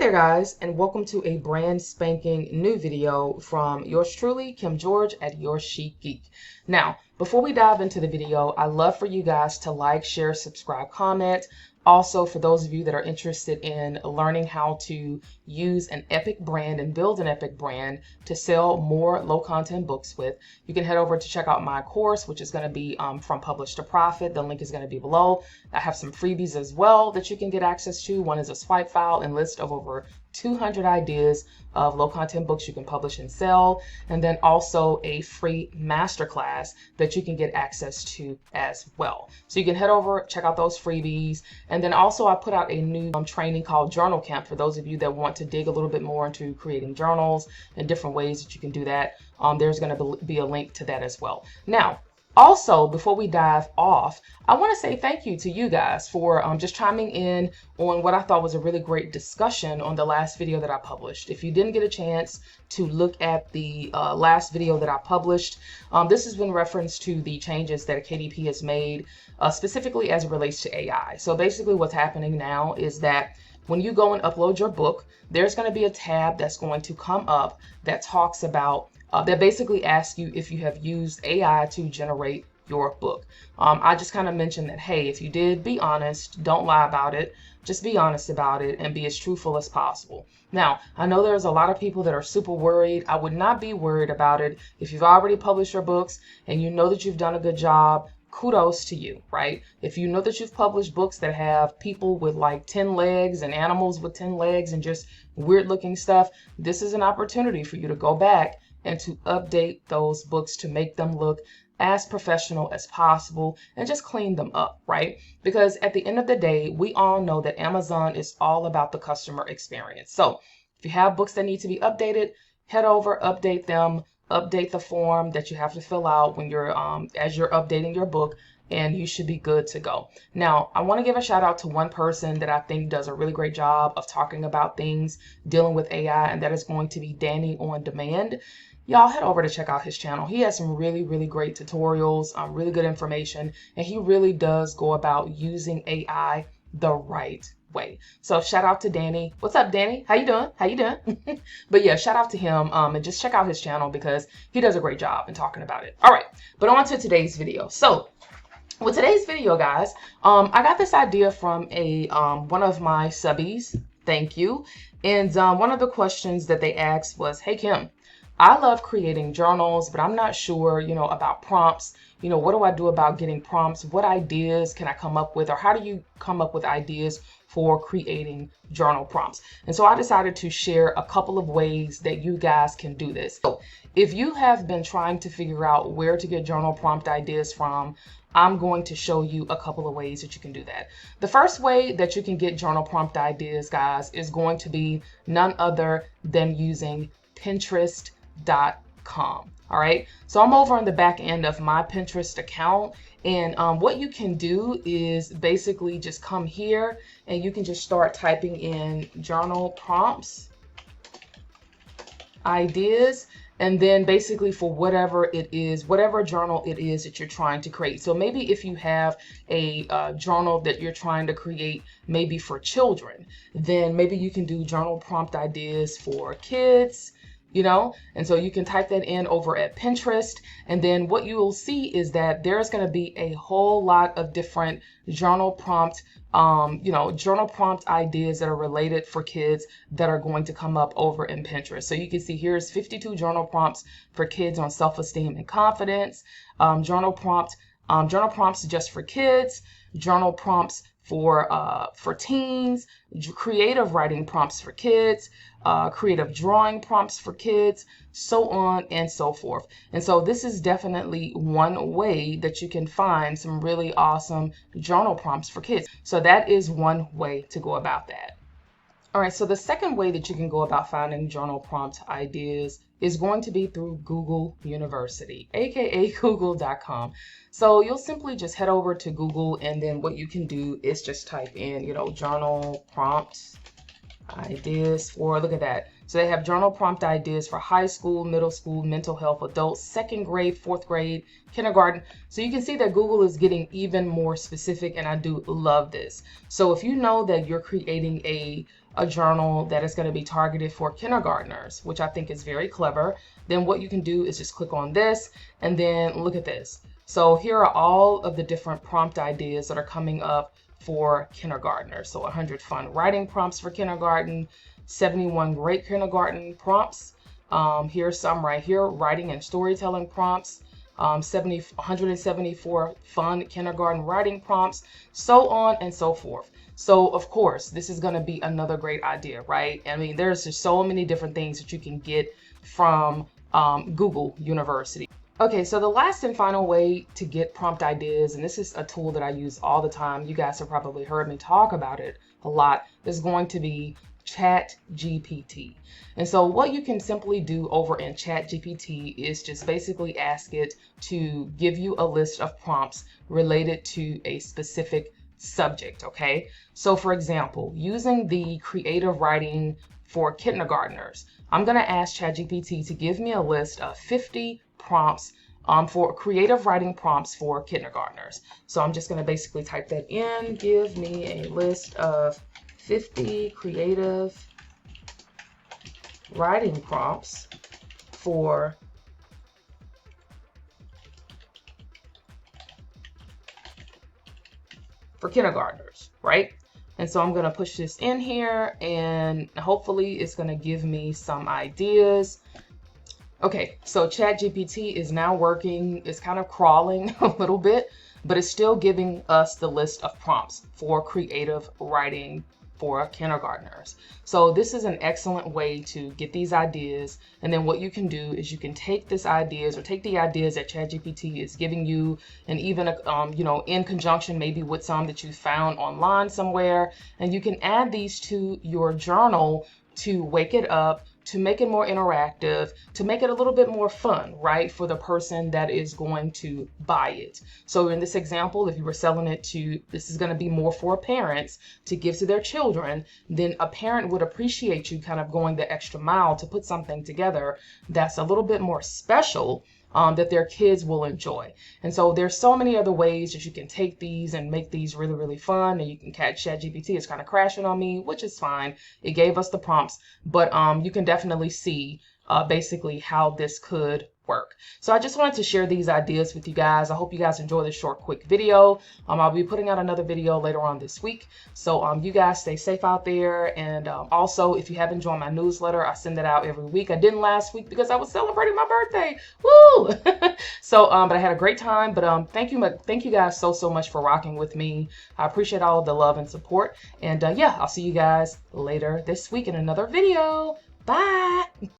there guys, and welcome to a brand spanking new video from yours truly, Kim George at Your Chic Geek. Now, before we dive into the video, I'd love for you guys to like, share, subscribe, comment. Also, for those of you that are interested in learning how to use an epic brand and build an epic brand to sell more low content books with, you can head over to check out my course, which is going to be from Publish to Profit. The link is going to be below. I have some freebies as well that you can get access to. One is a swipe file and list of over 200 ideas of low content books you can publish and sell, and then also a free masterclass that you can get access to as well. So you can head over, check out those freebies, and then also I put out a new training called Journal Camp for those of you that want to dig a little bit more into creating journals and different ways that you can do that. There's going to be a link to that as well. Now, also, before we dive off, I want to say thank you to you guys for just chiming in on what I thought was a really great discussion on the last video that I published. If you didn't get a chance to look at the last video that I published, this has been reference to the changes that KDP has made specifically as it relates to AI. So basically what's happening now is that when you go and upload your book, there's going to be a tab that's going to come up that talks about that basically asks you if you have used AI to generate your book. I just kind of mentioned that, hey, if you did, be honest, don't lie about it, just be honest about it and be as truthful as possible. Now, I know there's a lot of people that are super worried. I would not be worried about it. If you've already published your books and you know that you've done a good job, kudos to you, right? If you know that you've published books that have people with like 10 legs and animals with 10 legs and just weird looking stuff, this is an opportunity for you to go back and to update those books to make them look as professional as possible and just clean them up, right? Because at the end of the day, we all know that Amazon is all about the customer experience. So if you have books that need to be updated, head over, update them, update the form that you have to fill out when you're as you're updating your book, and you should be good to go. Now, I want to give a shout out to one person that I think does a really great job of talking about things dealing with AI, and that is going to be Danny on Demand. Y'all head over to check out his channel. He has some really, really great tutorials, really good information, and he really does go about using AI the right way. So shout out to Danny. What's up, Danny? How you doing? How you doing? But yeah, shout out to him and just check out his channel because he does a great job in talking about it. All right, but on to today's video. So with today's video, guys, I got this idea from a one of my subbies. Thank you. And one of the questions that they asked was, hey, Kim, I love creating journals, but I'm not sure, about prompts. What do I do about getting prompts? What ideas can I come up with, or how do you come up with ideas for creating journal prompts? And so I decided to share a couple of ways that you guys can do this. So if you have been trying to figure out where to get journal prompt ideas from, I'm going to show you a couple of ways that you can do that. The first way that you can get journal prompt ideas, guys, is going to be none other than using Pinterest.com. All right, so I'm over on the back end of my Pinterest account, and what you can do is basically just come here and you can just start typing in journal prompts ideas, and then basically for whatever it is, whatever journal it is that you're trying to create. So maybe if you have a journal that you're trying to create maybe for children, then maybe you can do journal prompt ideas for kids, and so you can type that in over at Pinterest, and then what you will see is that there's going to be a whole lot of different journal prompt journal prompt ideas that are related for kids that are going to come up over in Pinterest. So you can see here's 52 journal prompts for kids on self-esteem and confidence, journal prompts just for kids, journal prompts for teens, creative writing prompts for kids, creative drawing prompts for kids, so on and so forth. And so this is definitely one way that you can find some really awesome journal prompts for kids. So that is one way to go about that. All right, so the second way that you can go about finding journal prompt ideas is going to be through Google University, aka google.com. So you'll simply just head over to Google, and then what you can do is just type in, journal prompts ideas for, look at that. So they have journal prompt ideas for high school, middle school, mental health, adults, second grade, fourth grade, kindergarten. So you can see that Google is getting even more specific, and I do love this. So if you know that you're creating a a journal that is going to be targeted for kindergartners, which I think is very clever. Then what you can do is just click on this and then look at this. So here are all of the different prompt ideas that are coming up for kindergartners. So 100 fun writing prompts for kindergarten, 71 great kindergarten prompts. Here's some right here, writing and storytelling prompts. 174 fun kindergarten writing prompts, so on and so forth. So of course, this is going to be another great idea, right? I mean, there's just so many different things that you can get from Google University. Okay, so the last and final way to get prompt ideas, and this is a tool that I use all the time, you guys have probably heard me talk about it a lot, is going to be ChatGPT. And so what you can simply do over in ChatGPT is just basically ask it to give you a list of prompts related to a specific subject, okay? So for example, using the creative writing for kindergartners, I'm going to ask ChatGPT to give me a list of 50 prompts for creative writing prompts for kindergartners. So I'm just going to basically type that in, give me a list of 50 creative writing prompts for kindergartners, right? And so I'm going to push this in here and hopefully it's going to give me some ideas. Okay, so ChatGPT is now working. It's kind of crawling a little bit, but it's still giving us the list of prompts for creative writing for kindergartners. So this is an excellent way to get these ideas. And then what you can do is you can take these ideas or take the ideas that ChatGPT is giving you, and even you know, in conjunction maybe with some that you found online somewhere, and you can add these to your journal to wake it up, to make it more interactive, to make it a little bit more fun, right, for the person that is going to buy it. So in this example, if you were selling it to, this is going to be more for parents to give to their children, then a parent would appreciate you kind of going the extra mile to put something together that's a little bit more special, that their kids will enjoy. And so there's so many other ways that you can take these and make these really, really fun. And you can catch ChatGPT. It's kind of crashing on me, which is fine. It gave us the prompts, but you can definitely see basically how this could work. So I just wanted to share these ideas with you guys. I hope you guys enjoy this short, quick video. I'll be putting out another video later on this week. So you guys stay safe out there. And also, if you haven't joined my newsletter, I send it out every week. I didn't last week because I was celebrating my birthday. Woo! So, but I had a great time. But thank you guys so much for rocking with me. I appreciate all of the love and support. And yeah, I'll see you guys later this week in another video. Bye!